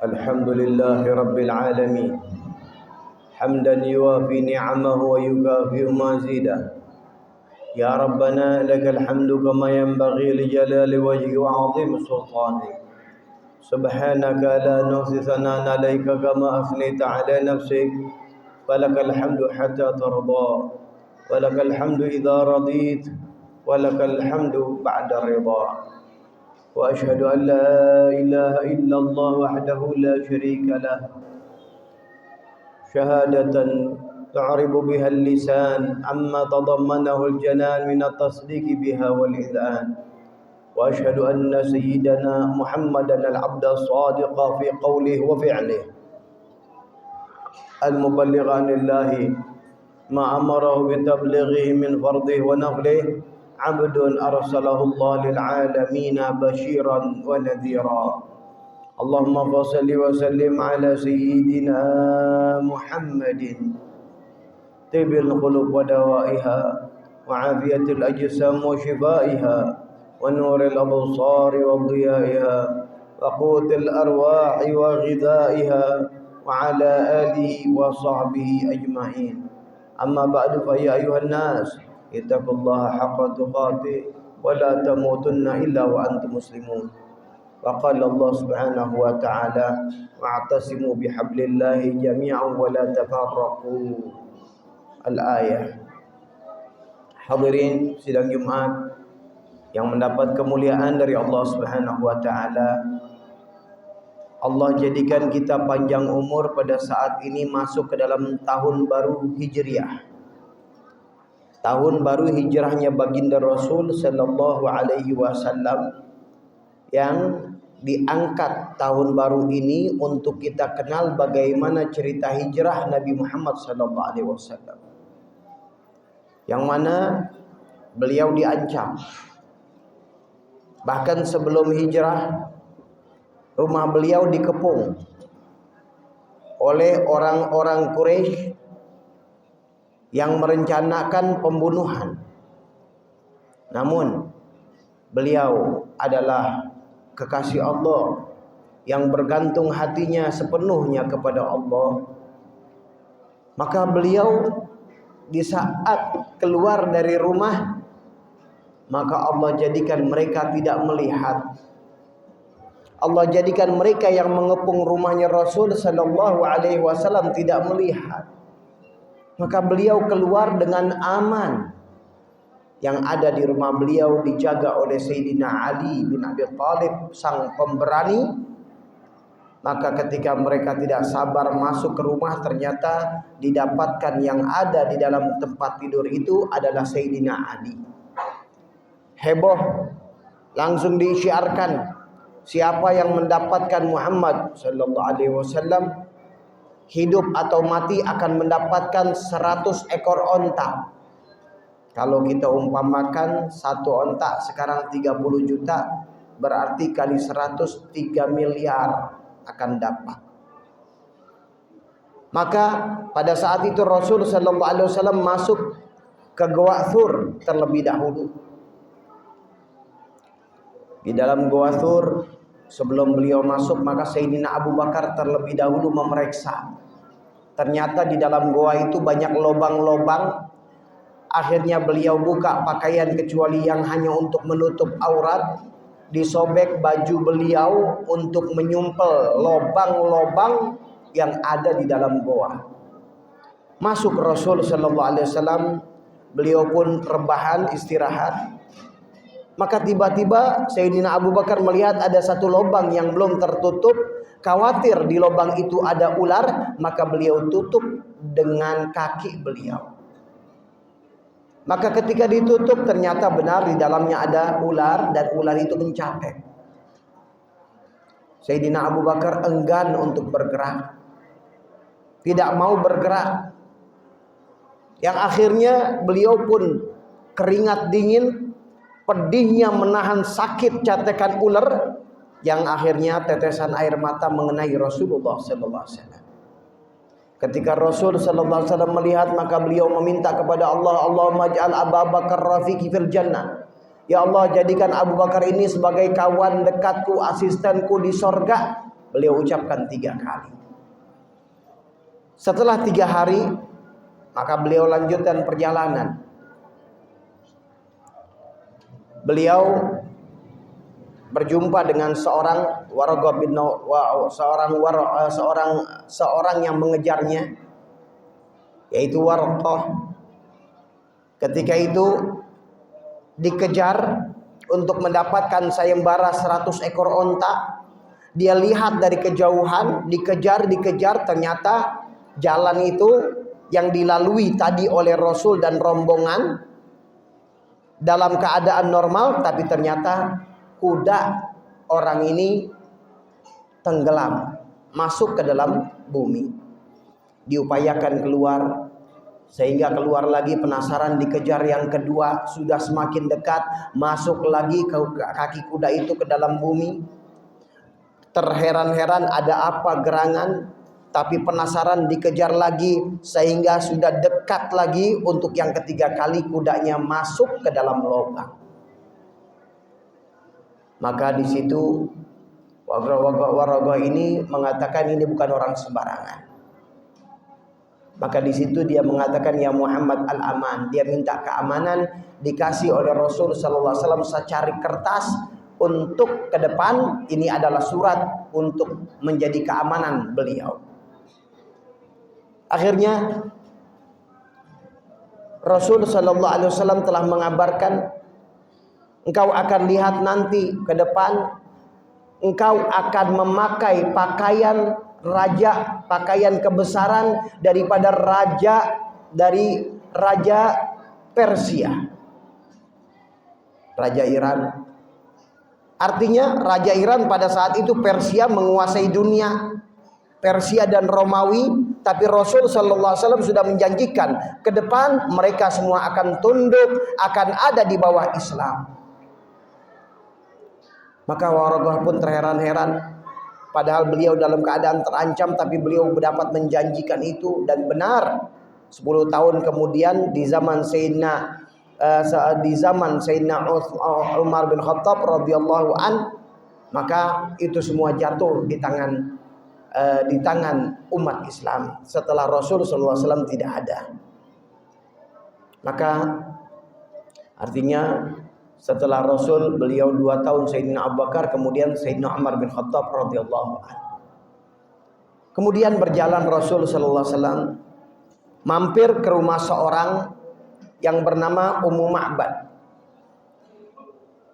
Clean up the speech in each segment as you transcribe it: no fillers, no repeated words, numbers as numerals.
الحمد لله رب العالمين حمدا يوافي نعمه ويكافئ مزيده. يا ربنا لك الحمد كما ينبغي لجلال وجهك وعظيم سلطانك. سبحانك لا نحصي ثناء عليك كما أثنيت على نفسك. فلك الحمد حتى ترضى، ولك الحمد إذا رضيت، ولك الحمد بعد الرضا. وأشهد أن لا إله إلا الله وحده لا شريك له شهادة تعرب بها اللسان عما تضمنه الجنان من التصديق بها والإذعان. وأشهد أن سيدنا محمدا العبد الصادق في قوله وفعله المبلغ عن الله ما أمره بتبليغه من فرضه ونفله، عبد أرسله الله للعالمين بشيرا ونذيرا. اللهم صل وسلم على سيدنا محمد طب القلوب ودوائها وعافية الأجسام وشفائها ونور الأبصار وضيائها وقوت الأرواح وغذائها وعلى آله وصحبه أجمعين. أما بعد فيا أيها الناس اتقوا الله حق تقاته ولا تموتن إلا وأنتم مسلمون. وقال الله سبحانه وتعالى واعتصموا بحبل الله جميعا ولا تفرقوا. Al-ayah. Hadirin sidang Jumat yang mendapat kemuliaan dari Allah Subhanahu wa taala. Allah jadikan kita panjang umur pada saat ini masuk ke dalam tahun baru Hijriah. Tahun baru hijrahnya baginda Rasul sallallahu alaihi wasallam yang diangkat tahun baru ini untuk kita kenal bagaimana cerita hijrah Nabi Muhammad sallallahu alaihi wasallam. Yang mana beliau diancam. Bahkan sebelum hijrah rumah beliau dikepung oleh orang-orang Quraisy yang merencanakan pembunuhan. Namun beliau adalah kekasih Allah yang bergantung hatinya sepenuhnya kepada Allah. Maka beliau di saat keluar dari rumah, maka Allah jadikan mereka tidak melihat. Allah jadikan mereka yang mengepung rumahnya Rasul sallallahu alaihi wasallam tidak melihat. Maka beliau keluar dengan aman. Yang ada di rumah beliau dijaga oleh Sayyidina Ali bin Abi Thalib, sang pemberani. Maka ketika mereka tidak sabar masuk ke rumah, ternyata didapatkan yang ada di dalam tempat tidur itu adalah Sayyidina Ali. Heboh, langsung diisyiarkan siapa yang mendapatkan Muhammad sallallahu alaihi wasallam hidup atau mati akan mendapatkan 100 ekor onta. Kalau kita umpamakan satu onta sekarang 30 juta, berarti kali 100 3 miliar akan dapat. Maka pada saat itu Rasul sallallahu alaihi wasallam masuk ke Gua Thur terlebih dahulu. Di dalam Gua Thur, sebelum beliau masuk, maka Sayyidina Abu Bakar terlebih dahulu memeriksa. Ternyata di dalam gua itu banyak lubang-lubang. Akhirnya beliau buka pakaian kecuali yang hanya untuk menutup aurat. Disobek baju beliau untuk menyumpel lubang-lubang yang ada di dalam gua. Masuk Rasul sallallahu alaihi wasallam, beliau pun rebahan istirahat. Maka tiba-tiba Sayyidina Abu Bakar melihat ada satu lubang yang belum tertutup. Khawatir di lubang itu ada ular, maka beliau tutup dengan kaki beliau. Maka ketika ditutup ternyata benar di dalamnya ada ular dan ular itu mencapek. Sayyidina Abu Bakar enggan untuk bergerak. Tidak mau bergerak. Yang akhirnya beliau pun keringat dingin, pedihnya menahan sakit catekan ular, yang akhirnya tetesan air mata mengenai Rasulullah sallallahu alaihi wasallam. Ketika Rasul sallallahu alaihi wasallam melihat, maka beliau meminta kepada Allah, Allahumma ij'al Abu Bakar rafiqi fil jannah. Ya Allah, jadikan Abu Bakar ini sebagai kawan dekatku, asistenku di sorga. Beliau ucapkan 3 kali. Setelah 3 hari, maka beliau lanjutkan perjalanan. Beliau berjumpa dengan seorang Waraqah bin seorang yang mengejarnya, yaitu Waraqah. Ketika itu dikejar untuk mendapatkan sayembara 100 ekor onta. Dia lihat dari kejauhan, dikejar, ternyata jalan itu yang dilalui tadi oleh Rasul dan rombongan dalam keadaan normal, tapi ternyata kuda orang ini tenggelam, masuk ke dalam bumi. Diupayakan keluar, sehingga keluar lagi, penasaran, dikejar yang kedua, sudah semakin dekat, masuk lagi ke kaki kuda itu ke dalam bumi. Terheran-heran ada apa gerangan, tapi penasaran, dikejar lagi, sehingga sudah dekat lagi untuk yang ketiga kali kudanya masuk ke dalam lubang. Maka di situ Waraqah ini mengatakan ini bukan orang sembarangan. Maka di situ dia mengatakan, ya Muhammad al-aman. Dia minta keamanan, dikasih oleh Rasul sallallahu alaihi wasallam secari kertas untuk ke depan. Ini adalah surat untuk menjadi keamanan beliau. Akhirnya Rasul sallallahu alaihi wasallam telah mengabarkan, engkau akan lihat nanti ke depan, engkau akan memakai pakaian raja, pakaian kebesaran daripada raja Persia, raja Iran. Artinya raja Iran pada saat itu, Persia menguasai dunia, Persia dan Romawi. Tapi Rasul sallallahu alaihi wasallam sudah menjanjikan ke depan mereka semua akan tunduk, akan ada di bawah Islam. Maka Waraqah pun terheran-heran, padahal beliau dalam keadaan terancam, tapi beliau dapat menjanjikan itu. Dan benar, 10 tahun kemudian di zaman Sayyidina Umar bin Khattab radhiyallahu an, maka itu semua jatuh di tangan umat Islam setelah Rasul sallallahu alaihi wasallam tidak ada. Maka artinya setelah Rasul, beliau 2 tahun Sayyidina Abu Bakar, kemudian Sayyidina Umar bin Khattab radhiyallahu anhu. Kemudian berjalan Rasul sallallahu alaihi wasallam mampir ke rumah seorang yang bernama Ummu Ma'bad.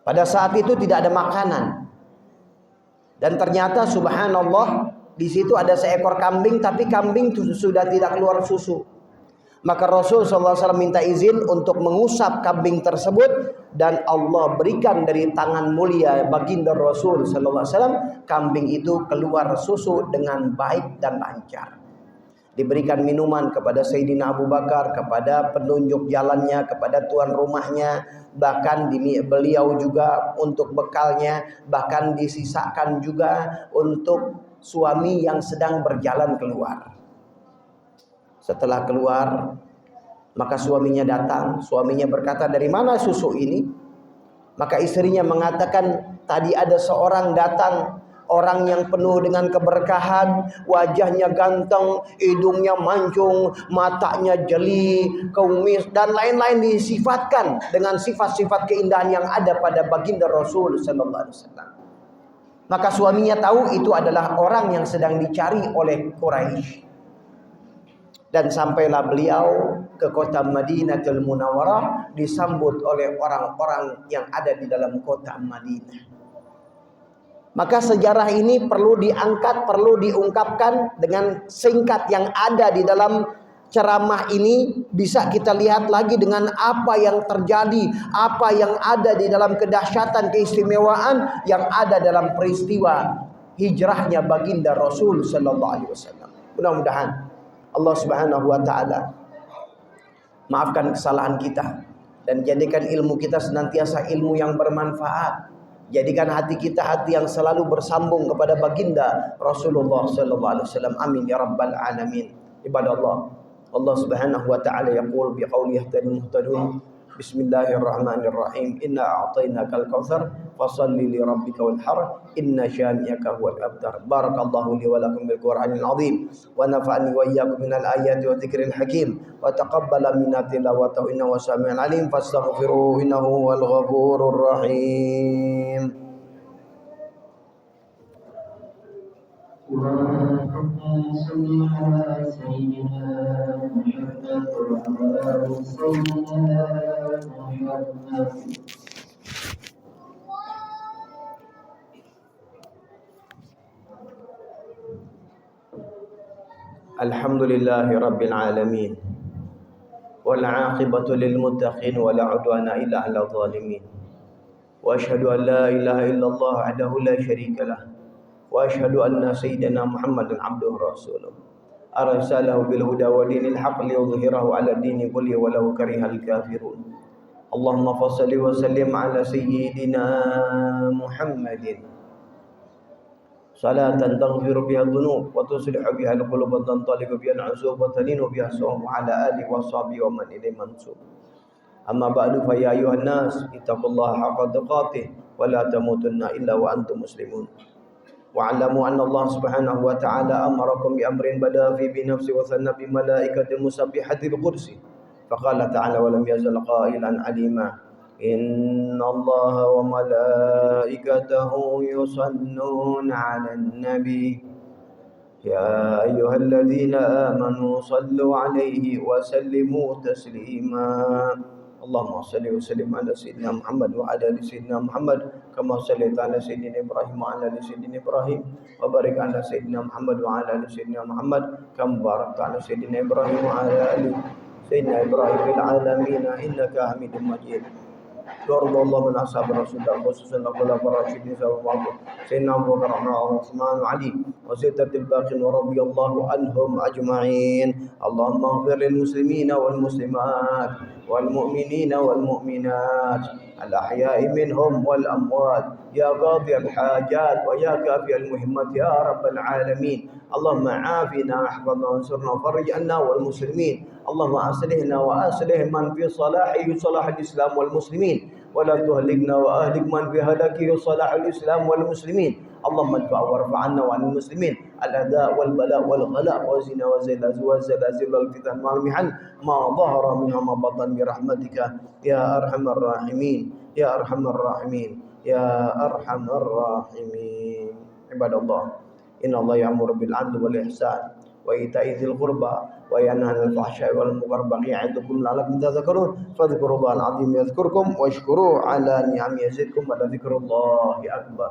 Pada saat itu tidak ada makanan. Dan ternyata subhanallah, di situ ada seekor kambing, tapi kambing sudah tidak keluar susu. Maka Rasul SAW minta izin untuk mengusap kambing tersebut, dan Allah berikan dari tangan mulia baginda Rasul SAW, kambing itu keluar susu dengan baik dan lancar. Diberikan minuman kepada Sayyidina Abu Bakar, kepada penunjuk jalannya, kepada tuan rumahnya, bahkan beliau juga untuk bekalnya, bahkan disisakan juga untuk suami yang sedang berjalan keluar. Setelah keluar, maka suaminya datang. Suaminya berkata, dari mana susu ini? Maka istrinya mengatakan, tadi ada seorang datang, orang yang penuh dengan keberkahan, wajahnya ganteng, hidungnya mancung, matanya jeli, kumis, dan lain-lain, disifatkan dengan sifat-sifat keindahan yang ada pada baginda Rasul sallallahu alaihi wasallam. Maka suaminya tahu itu adalah orang yang sedang dicari oleh Quraisy. Dan sampailah beliau ke kota Madinatul Munawwarah, disambut oleh orang-orang yang ada di dalam kota Madinah. Maka sejarah ini perlu diangkat, perlu diungkapkan dengan singkat. Yang ada di dalam ceramah ini bisa kita lihat lagi dengan apa yang terjadi, apa yang ada di dalam kedahsyatan, keistimewaan yang ada dalam peristiwa hijrahnya baginda Rasul sallallahu alaihi wasallam. Mudah-mudahan Allah Subhanahu wa taala maafkan kesalahan kita dan jadikan ilmu kita senantiasa ilmu yang bermanfaat. Jadikan hati kita hati yang selalu bersambung kepada baginda Rasulullah sallallahu alaihi wasallam. Amin ya rabbal alamin. Ibadallah, Allah Subhanahu wa taala yaqul biqaulihi yahtadil muhtadun Bismillahirrahmanirrahim. Inna a'tainakal kautsar fashalli li rabbika wanhar inna syani'aka huwal abtar. Barakallahu li wa lakum bil Qur'anil azim wa nafa'ani wa iyyakum minal ayati wa dzikril hakim wa taqabbala minna tilawatahu innahu wasami'ul alim fastaghfiruhu innahu huwal ghafurur rahim. اللهم صل على سيدنا محمد وعلى آل سيدنا محمد. Alhamdulillahi rabbil alamin wal 'aqibatu lil muttaqin wa la 'udwana illa 'alal zalimin. Wa asyhadu an la ilaha illallah wahdahu la syarika lah. Wa asyhadu anna sayyidina Muhammadan abduhu rasuluh. Arsalahu bil huda wa dinil haqq liyudhhirahu 'ala dini kulli walau karihal kafirun. Allahumma shalli wa sallim 'ala sayyidina Muhammadin salatan taghfiru biha dhunub wa tuslihu biha al-qulub wa tantaliqu biha al-'usub wa talinu biha as-sawm 'ala alihi wa sahbihi wa man ilayhi mansub. Amma ba'du fa ya ayuhan nas ittaqullaha haqqa tuqatih wa la tamutunna illa wa antum muslimun. Wa'alamu anna Allah subhanahu wa ta'ala amarakum bi amrin bada fi bi nafsi wa sanna bi malaikatil musabbihatil qudsi. Faqala ta'ala wa lam yazal qailan alima. Inna Allah wa malaikatahu yusalluna 'alan nabi. Ya ayyuhalladzina amanu sallu 'alaihi wa sallimu taslima. Allahumma salli wa sallim ala sayyidina Muhammad wa ala ali sayyidina Muhammad kama sallaita ala sayyidina Ibrahim wa ala ali sayyidina Ibrahim wa barik ala sayyidina Muhammad wa ala ali sayyidina Muhammad kama barakta ala sayyidina Ibrahim wa ala ali sayyidina Ibrahim fil alamin innaka Hamidum Majid. وارض الله من اصحاب رسول الله خصوصا الخلفاء الراشدين سيدنا ابو بكر وعثمان وعلي وستة الباقين ورضي الله عنهم اجمعين. اللهم اغفر للمسلمين والمسلمات والمؤمنين والمؤمنات الاحياء منهم والاموات يا قاضي الحاجات ويا كافي المهمات يا رب العالمين. اللهم عافنا واحفظنا وانصرنا وفرج عنا والمسلمين. اللهم اصلحنا واصلح من في صلاحه صلاح الاسلام والمسلمين ولا تهلكنا واهلك من في هلاكه صلاح الاسلام والمسلمين. اللهم ادفع وارفع عنا وعن المسلمين الاذى والبلاء والغلاء والزنا والزلازل والفتن والمحن ما ظهر منها ما بطن برحمتك يا ارحم الراحمين يا ارحم الراحمين يا ارحم الراحمين. عباد الله إن الله يأمر بالعدل والإحسان وإيتاء ذي القربى وينهى عن الفحشاء والمنكر والبغي يعظكم لعلكم تذكرون فاذكروا الله العظيم يذكركم واشكروه على نعمه يزدكم ولذكر الله أكبر.